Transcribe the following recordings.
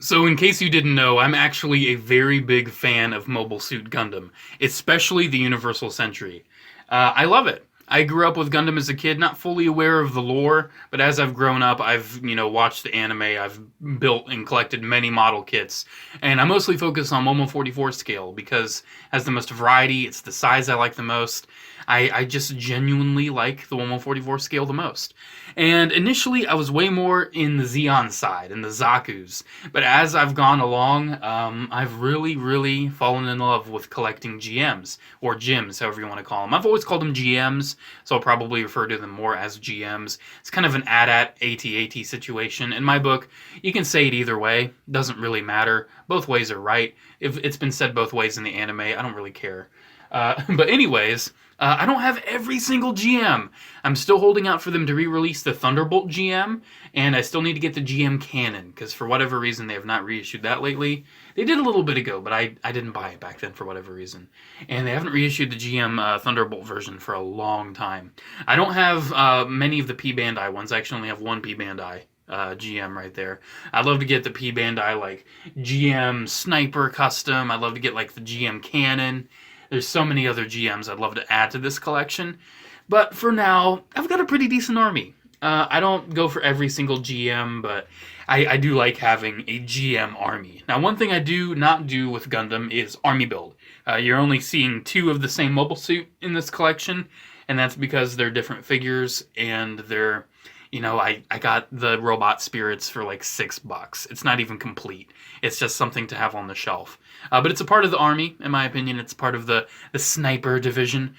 So, in case you didn't know, I'm actually a very big fan of Mobile Suit Gundam, especially the Universal Century. I love it. I grew up with Gundam as a kid, not fully aware of the lore, but as I've grown up, I've watched the anime. I've built and collected many model kits, and I mostly focus on Momo 44 scale because it has the most variety. It's the size I like the most. I just genuinely like the Momo 44 scale the most. And initially, I was way more in the Xeon side, in the Zaku's. But as I've gone along, I've really fallen in love with collecting GMs, or GIMs, however you want to call them. I've always called them GMs, so I'll probably refer to them more as GMs. It's kind of an AT-AT, AT-AT situation. In my book, you can say it either way. Doesn't really matter. Both ways are right. If it's been said both ways in the anime, I don't really care. But anyways, I don't have every single GM. I'm still holding out for them to re-release the Thunderbolt GM, and I still need to get the GM Cannon, because for whatever reason they have not reissued that lately. They did a little bit ago, but I didn't buy it back then for whatever reason. And they haven't reissued the GM Thunderbolt version for a long time. I don't have many of the P Bandai ones. I actually only have one P Bandai. GM right there. I'd love to get the P Bandai like GM Sniper Custom. I'd love to get like the GM Cannon. There's so many other GMs I'd love to add to this collection. But for now, I've got a pretty decent army. I don't go for every single GM, but I do like having a GM army. Now, one thing I do not do with Gundam is army build. You're only seeing 2 of the same mobile suit in this collection, and that's because they're different figures, and they're... I got the robot spirits for like $6. It's not even complete. It's just something to have on the shelf. But it's a part of the army, in my opinion. It's part of the sniper division.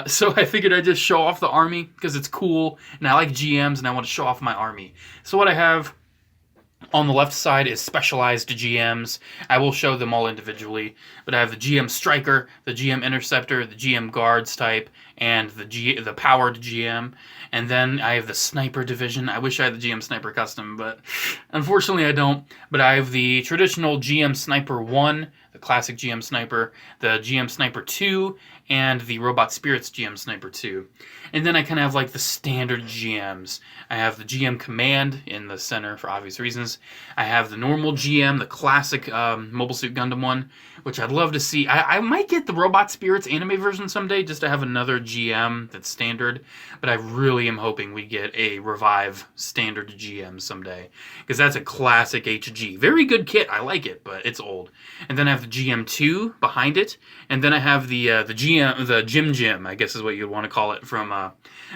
So I figured I'd just show off the army because it's cool, and I like GMs, and I want to show off my army. So what I have on the left side is specialized GMs. I will show them all individually, but I have the GM Striker, the GM Interceptor, the GM Guards type, and the powered GM. And then I have the Sniper division. I wish I had the GM Sniper Custom, but unfortunately I don't. But I have the traditional GM Sniper 1, the classic GM Sniper, the GM Sniper 2, and the Robot Spirits GM Sniper 2. And then I kind of have like the standard GMs. I have the GM Command in the center for obvious reasons. I have the normal GM, the classic Mobile Suit Gundam one, which I'd love to see. I might get the Robot Spirits anime version someday just to have another GM that's standard, but I really am hoping we get a Revive standard GM someday, because that's a classic HG. Very good kit, I like it, but it's old. And then I have the GM2 behind it, and then I have the Jim, I guess is what you'd want to call it, from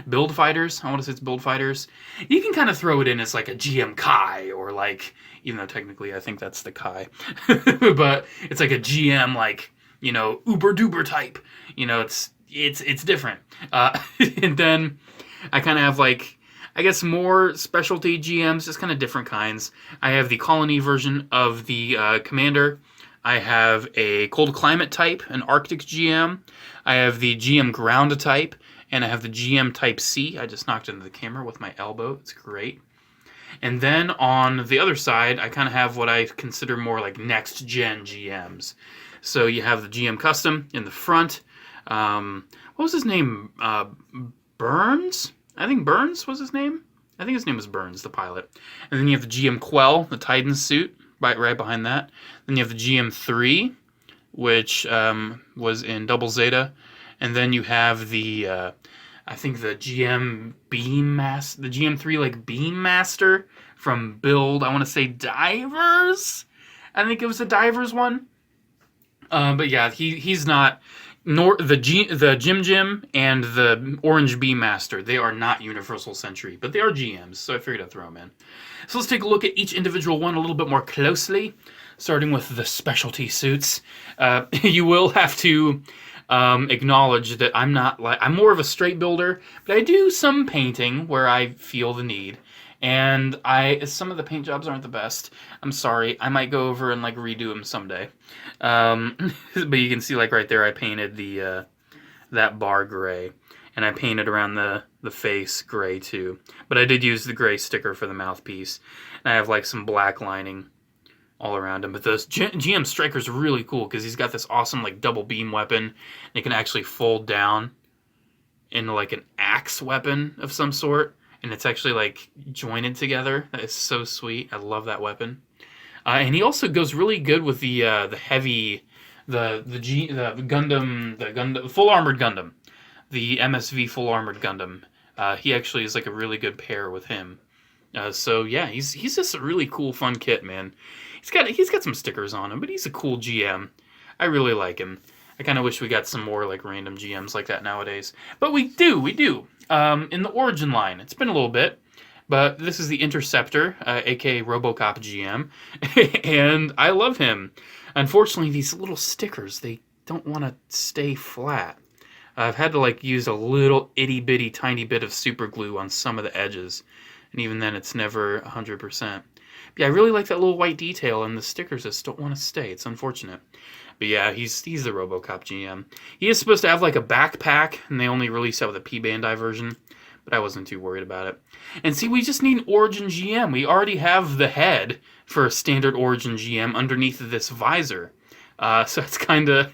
Build Fighters. I want to say it's Build Fighters. You can kind of throw it in as like a GM Kai, or like, even though technically I think that's the Kai, but it's like a GM, like, uber duper type. It's different. And then I kind of have like, I guess, more specialty GMs, just kind of different kinds. I have the colony version of the Commander. I have a cold climate type, an Arctic GM. I have the GM ground type, and I have the GM type C. I just knocked into the camera with my elbow. It's great. And then on the other side, I kind of have what I consider more like next-gen GMs. So you have the GM Custom in the front. What was his name? Burns? I think Burns was his name. I think his name was Burns, the pilot. And then you have the GM Quell, the Titan suit, right behind that. Then you have the GM3, which was in Double Zeta. And then you have the... I think the GM Beam Master, the GM3 like Beam Master from Build, I want to say Divers? I think it was the Divers one. But yeah, he's not, nor the Jim and the Orange Beam Master, they are not Universal Century, but they are GMs, so I figured I'd throw them in. So let's take a look at each individual one a little bit more closely, starting with the specialty suits. You will have to acknowledge that I'm more of a straight builder, but I do some painting where I feel the need. And some of the paint jobs aren't the best. I'm sorry. I might go over and like redo them someday. But you can see like right there, I painted that bar gray, and I painted around the face gray too. But I did use the gray sticker for the mouthpiece. And I have like some black lining all around him. But the GM Striker's really cool because he's got this awesome like double beam weapon. And it can actually fold down into like an axe weapon of some sort. And it's actually like jointed together. That is so sweet. I love that weapon. And he also goes really good with the heavy, the Gundam full armored Gundam, the MSV full armored Gundam. He actually is like a really good pair with him. So yeah, he's just a really cool, fun kit, man. He's got some stickers on him, but he's a cool GM. I really like him. I kind of wish we got some more like random GMs like that nowadays, but we do. In the Origin line, it's been a little bit, but this is the Interceptor, aka RoboCop GM, and I love him. Unfortunately, these little stickers, they don't want to stay flat. I've had to like use a little itty bitty tiny bit of super glue on some of the edges, and even then it's never 100%. Yeah, I really like that little white detail, and the stickers just don't want to stay. It's unfortunate. But yeah, he's the RoboCop GM. He is supposed to have like a backpack, and they only released that with a P-Bandai version, but I wasn't too worried about it. And see, we just need an Origin GM. We already have the head for a standard Origin GM underneath this visor. So it's kind of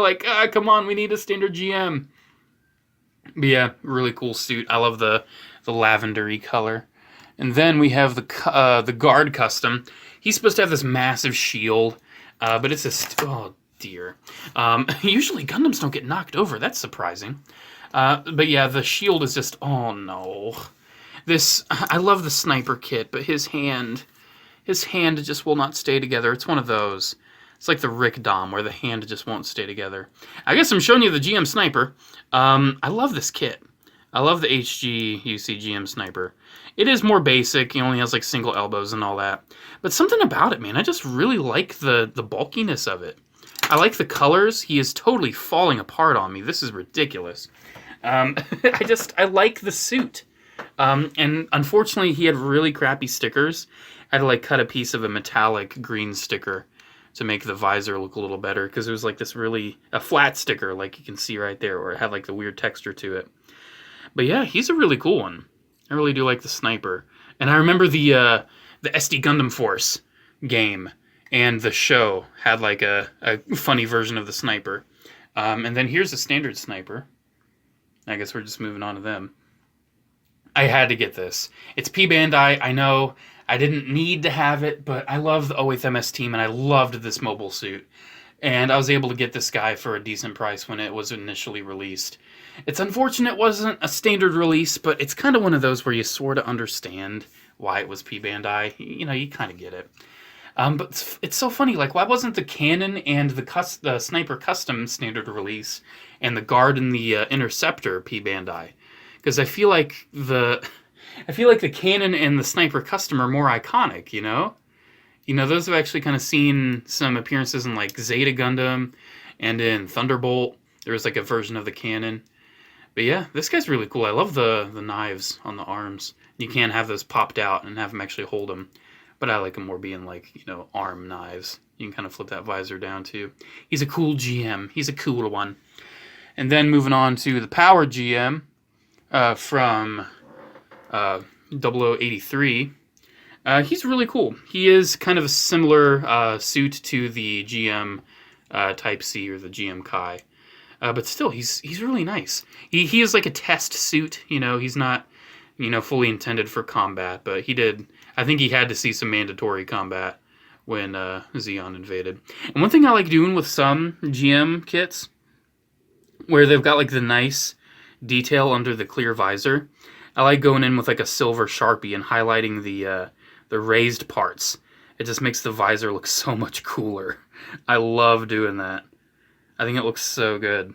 like, come on, we need a standard GM. But yeah, really cool suit. I love the lavendery color. And then we have the guard custom. He's supposed to have this massive shield, but it's oh dear. Usually Gundams don't get knocked over. That's surprising. But yeah, the shield is just, oh no. I love the sniper kit, but his hand just will not stay together. It's one of those. It's like the Rick Dom, where the hand just won't stay together. I guess I'm showing you the GM Sniper. I love this kit. I love the HG UC GM Sniper. It is more basic. He only has like single elbows and all that. But something about it, man. I just really like the bulkiness of it. I like the colors. He is totally falling apart on me. This is ridiculous. I like the suit. And unfortunately, he had really crappy stickers. I had to like cut a piece of a metallic green sticker to make the visor look a little better, because it was like this a flat sticker, like you can see right there, where it had like the weird texture to it. But yeah, he's a really cool one. I really do like the sniper. And I remember the SD Gundam Force game and the show had like a funny version of the sniper. And then here's a standard sniper. I guess we're just moving on to them. I had to get this. It's P-Bandai, I know. I didn't need to have it, but I love the 08MS team, and I loved this mobile suit. And I was able to get this guy for a decent price when it was initially released. It's unfortunate it wasn't a standard release, but it's kind of one of those where you sort of understand why it was P-Bandai. You know, you kind of get it. But it's so funny, like, why wasn't the Cannon and the Sniper Custom standard release, and the Guard and the Interceptor P-Bandai? Because I feel like the Cannon and the Sniper Custom are more iconic, you know? You know, those have actually kind of seen some appearances in, like, Zeta Gundam and in Thunderbolt. There was, like, a version of the Cannon. But yeah, this guy's really cool. I love the knives on the arms. You can have those popped out and have them actually hold them. But I like them more being, like, you know, arm knives. You can kind of flip that visor down, too. He's a cool GM. He's a cool one. And then moving on to the Power GM from 0083. He's really cool. He is kind of a similar suit to the GM Type C or the GM Kai. But still, he's really nice. He is like a test suit, you know. He's not, you know, fully intended for combat, but I think he had to see some mandatory combat when Zeon invaded. And one thing I like doing with some GM kits, where they've got like the nice detail under the clear visor, I like going in with like a silver Sharpie and highlighting the raised parts. It just makes the visor look so much cooler. I love doing that. I think it looks so good.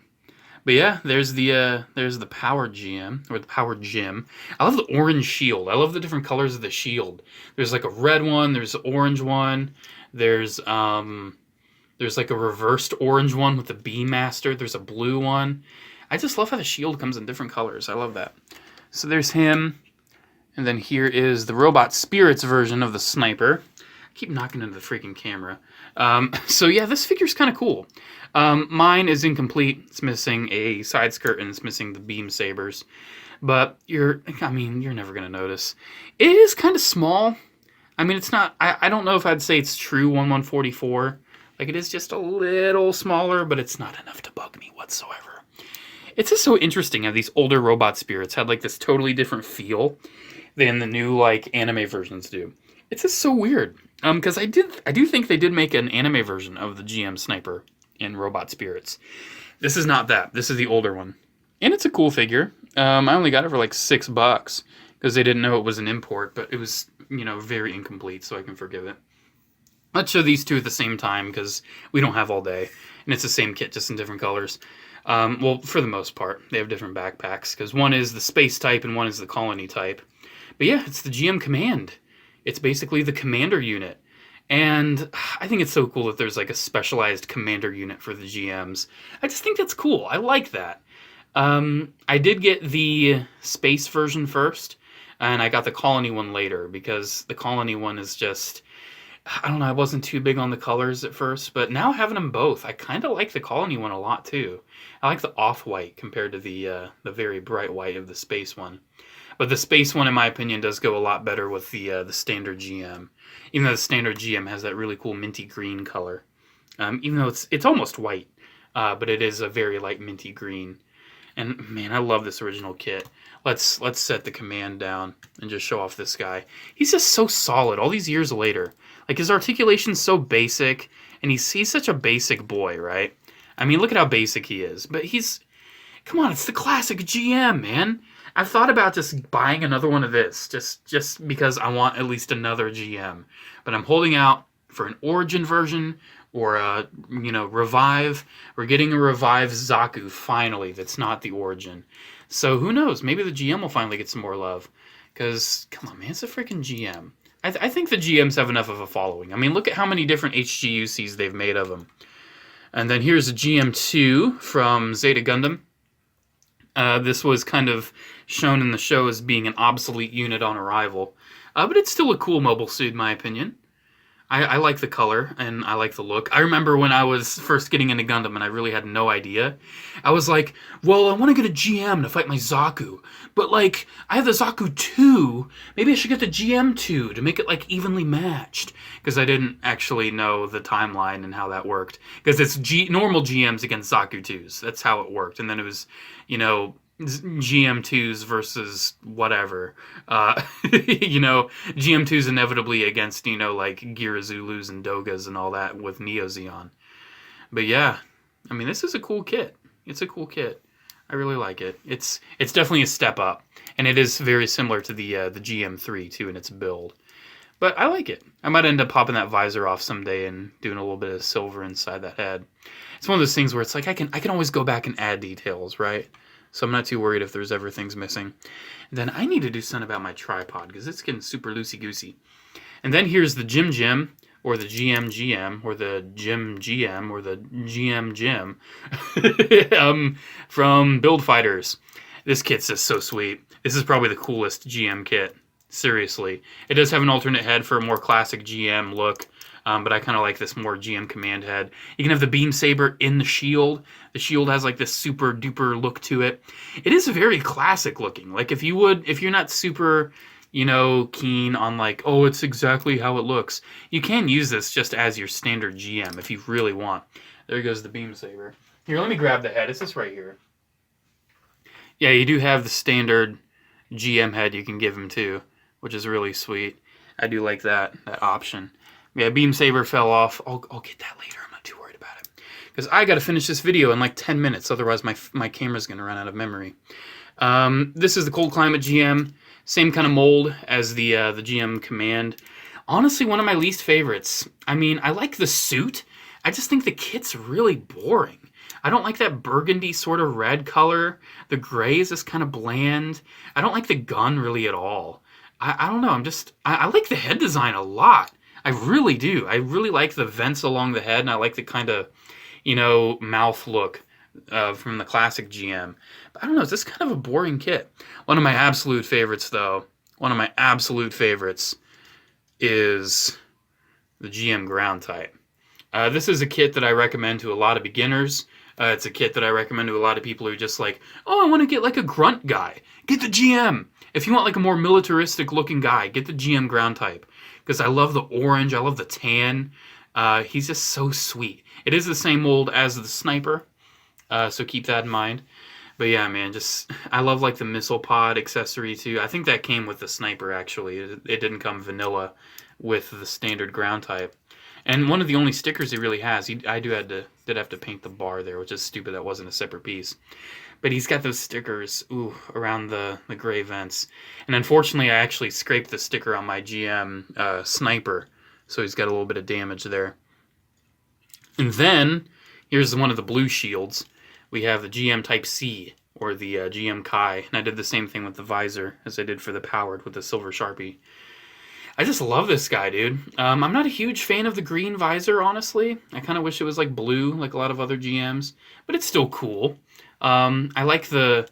But yeah, there's the Power GM, or the Power Gym. I love the orange shield. I love the different colors of the shield. There's like a red one, there's an orange one, there's like a reversed orange one with the Beammaster, there's a blue one. I just love how the shield comes in different colors. I love that. So there's him. And then here is the Robot Spirits version of the Sniper. I keep knocking into the freaking camera. So yeah, this figure's kind of cool. Mine is incomplete. It's missing a side skirt and it's missing the beam sabers. But you're never going to notice. It is kind of small. I mean, it's not, I don't know if I'd say it's true 1144. Like, it is just a little smaller, but it's not enough to bug me whatsoever. It's just so interesting how these older Robot Spirits had like this totally different feel than the new like anime versions do. It's just so weird. Because I do think they did make an anime version of the GM Sniper in Robot Spirits. This is not that. This is the older one, and it's a cool figure. I only got it for like $6 because they didn't know it was an import, but it was, you know, very incomplete, so I can forgive it. Let's show these two at the same time because we don't have all day, and it's the same kit, just in different colors. Well, for the most part, they have different backpacks because one is the space type and one is the colony type. But yeah, it's the GM Command. It's basically the commander unit. And I think it's so cool that there's like a specialized commander unit for the GMs. I just think that's cool. I like that. I did get the space version first, and I got the colony one later because the colony one is just, I don't know, I wasn't too big on the colors at first, but now having them both, I kind of like the colony one a lot too. I like the off-white compared to the very bright white of the space one. But the space one, in my opinion, does go a lot better with the standard GM. Even though the standard GM has that really cool minty green color. Even though it's almost white, but it is a very light minty green. And man, I love this original kit. Let's set the command down and just show off this guy. He's just so solid all these years later. Like, his articulation's so basic, and he's such a basic boy, right? I mean, look at how basic he is. But come on, it's the classic GM, man. I've thought about just buying another one of this, just because I want at least another GM. But I'm holding out for an Origin version or a, Revive. We're getting a Revive Zaku, finally, that's not the Origin. So who knows? Maybe the GM will finally get some more love. Because, come on, man, it's a freaking GM. I think the GMs have enough of a following. I mean, look at how many different HGUCs they've made of them. And then here's a GM2 from Zeta Gundam. This was kind of shown in the show as being an obsolete unit on arrival. But it's still a cool mobile suit, in my opinion. I like the color, and I like the look. I remember when I was first getting into Gundam, and I really had no idea. I was like, well, I want to get a GM to fight my Zaku. But, like, I have the Zaku 2. Maybe I should get the GM 2 to make it, like, evenly matched. Because I didn't actually know the timeline and how that worked. Because it's normal GMs against Zaku 2s. That's how it worked. And then it was, GM2s versus whatever. GM2s inevitably against, like Girazulus and Dogas and all that with Neo Zeon. But yeah, I mean, this is a cool kit. It's a cool kit. I really like it. It's definitely a step up. And it is very similar to the GM3 too in its build. But I like it. I might end up popping that visor off someday and doing a little bit of silver inside that head. It's one of those things where it's like I can always go back and add details, right? So I'm not too worried if there's ever things missing. And then I need to do something about my tripod because it's getting super loosey-goosey. And then here's the Jim Jim, or the GM GM, or the Jim GM, or the GM Jim from Build Fighters. This kit's just so sweet. This is probably the coolest GM kit. Seriously. It does have an alternate head for a more classic GM look. But I kind of like this more GM command head. You can have the beam saber in the shield. The shield has like this super duper look to it. It is very classic looking. Like if you're not super, keen on like, oh, it's exactly how it looks, you can use this just as your standard GM if you really want. There goes the beam saber. Here, let me grab the head. It's this right here. Yeah, you do have the standard GM head you can give him too, which is really sweet. I do like that option. Yeah, beam saber fell off. I'll get that later. I'm not too worried about it. Because I got to finish this video in like 10 minutes. Otherwise, my camera's going to run out of memory. This is the Cold Climate GM. Same kind of mold as the GM Command. Honestly, one of my least favorites. I mean, I like the suit. I just think the kit's really boring. I don't like that burgundy sort of red color. The gray is just kind of bland. I don't like the gun really at all. I don't know. I like the head design a lot. I really do. I really like the vents along the head, and I like the kind of, mouth look from the classic GM. But I don't know, it's just kind of a boring kit. One of my absolute favorites, though, is the GM ground type. This is a kit that I recommend to a lot of beginners. It's a kit that I recommend to a lot of people who are just like, oh, I want to get like a grunt guy. Get the GM. If you want like a more militaristic looking guy, get the GM ground type. Because I love the orange, I love the tan. He's just so sweet. It is the same mold as the sniper, so keep that in mind. But yeah, man, I love like the missile pod accessory too. I think that came with the sniper actually. It didn't come vanilla. with the standard ground type. And one of the only stickers he really has, did have to paint the bar there, which is stupid. That wasn't a separate piece. But he's got those stickers, around the gray vents. And unfortunately, I actually scraped the sticker on my GM Sniper, so he's got a little bit of damage there. And then, here's one of the blue shields. We have the GM Type C, or the GM Kai. And I did the same thing with the visor as I did for the powered with the silver Sharpie. I just love this guy, dude. I'm not a huge fan of the green visor, honestly. I kind of wish it was like blue, like a lot of other GMs, but it's still cool. I like the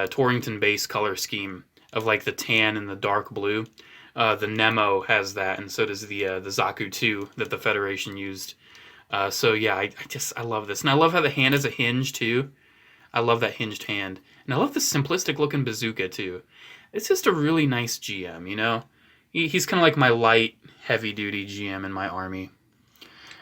Torrington base color scheme of like the tan and the dark blue. The Nemo has that, and so does the Zaku 2 that the Federation used. So yeah, I love this, and I love how the hand has a hinge too. I love that hinged hand, and I love the simplistic looking bazooka too. It's just a really nice GM, you know. He's kind of like my light, heavy-duty GM in my army.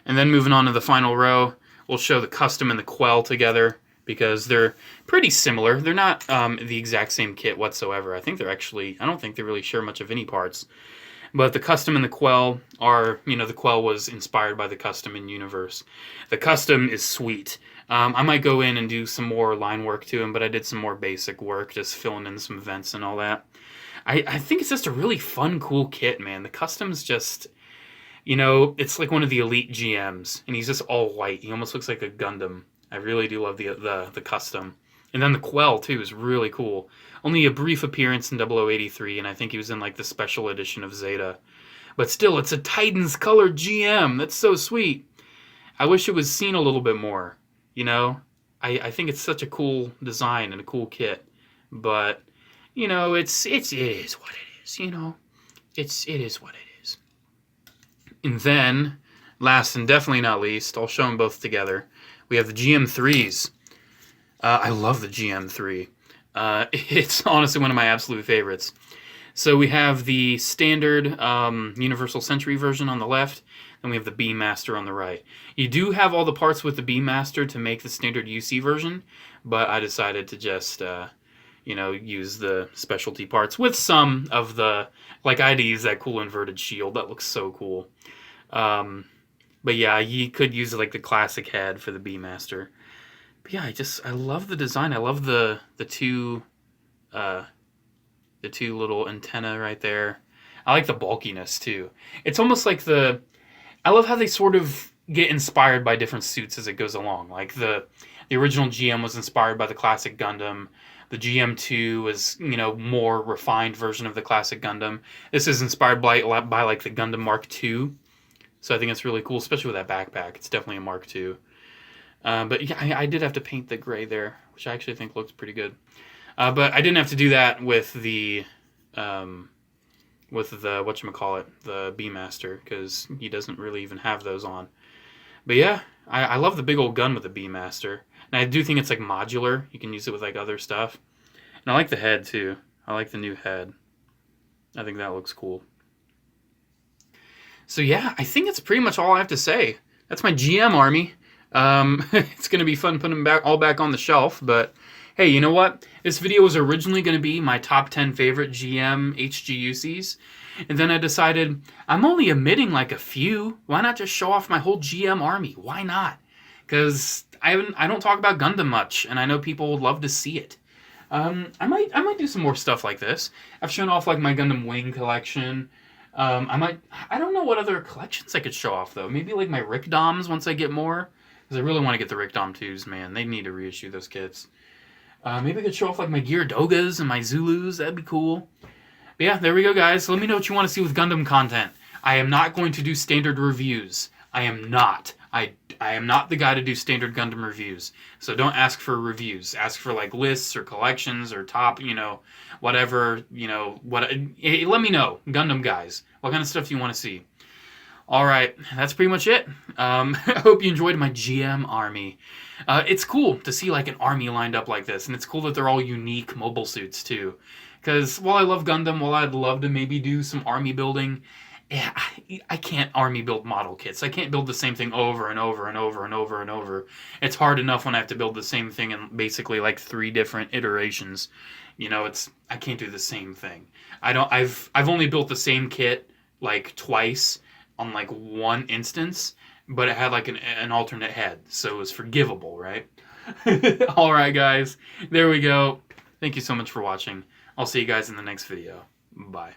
And then moving on to the final row, we'll show the custom and the quell together because they're pretty similar. They're not the exact same kit whatsoever. I don't think they really share much of any parts. But the custom and the quell are, the quell was inspired by the custom in Universe. The custom is sweet. I might go in and do some more line work to him, but I did some more basic work, just filling in some vents and all that. I think it's just a really fun, cool kit, man. The custom's just, it's like one of the elite GMs, and he's just all white. He almost looks like a Gundam. I really do love the custom. And then the quell, too, is really cool. Only a brief appearance in 0083, and I think he was in, like, the special edition of Zeta. But still, it's a Titan's colored GM. That's so sweet. I wish it was seen a little bit more, I think it's such a cool design and a cool kit. But... it is what it is, It is what it is. And then, last and definitely not least, I'll show them both together. We have the GM3s. I love the GM3. It's honestly one of my absolute favorites. So we have the standard Universal Century version on the left, and we have the Beammaster on the right. You do have all the parts with the Beammaster to make the standard UC version, but I decided to just... use the specialty parts with some of the, like I had to use that cool inverted shield. That looks so cool. But yeah, you could use like the classic head for the Beammaster. But yeah, I love the design. I love the two little antenna right there. I like the bulkiness too. It's almost like I love how they sort of get inspired by different suits as it goes along. Like the original GM was inspired by the classic Gundam. The GM2 was, more refined version of the classic Gundam. This is inspired by like the Gundam Mark II. So I think it's really cool, especially with that backpack. It's definitely a Mark II. But yeah, I did have to paint the gray there, which I actually think looks pretty good. But I didn't have to do that with the the Beammaster, because he doesn't really even have those on. But yeah, I love the big old gun with the Beammaster. And I do think it's like modular. You can use it with like other stuff. And I like the head too. I like the new head. I think that looks cool. So yeah, I think that's pretty much all I have to say. That's my GM army. It's going to be fun putting them all back on the shelf. But hey, you know what? This video was originally going to be my top 10 favorite GM HGUCs. And then I decided I'm only omitting like a few. Why not just show off my whole GM army? Why not? Because I don't talk about Gundam much, and I know people would love to see it. I might do some more stuff like this. I've shown off like my Gundam Wing collection. I don't know what other collections I could show off though. Maybe like my Rickdoms once I get more, because I really want to get the Rickdom 2s, man. They need to reissue those kits. Maybe I could show off like my Gyaradogas and my Zulus. That'd be cool. But yeah, there we go, guys. Let me know what you want to see with Gundam content. I am not going to do standard reviews. I am not. I am not the guy to do standard Gundam reviews. So don't ask for reviews. Ask for like lists or collections or top, whatever, let me know, Gundam guys, what kind of stuff you want to see. All right, that's pretty much it. I hope you enjoyed my GM army. It's cool to see like an army lined up like this, and it's cool that they're all unique mobile suits too. Because while I love Gundam, while I'd love to maybe do some army building, yeah, I can't army build model kits. I can't build the same thing over and over and over and over and over. It's hard enough when I have to build the same thing in basically like 3 different iterations. I can't do the same thing. I've only built the same kit like twice on like one instance, but it had like an alternate head, so it was forgivable, right? All right, guys, there we go. Thank you so much for watching. I'll see you guys in the next video. Bye.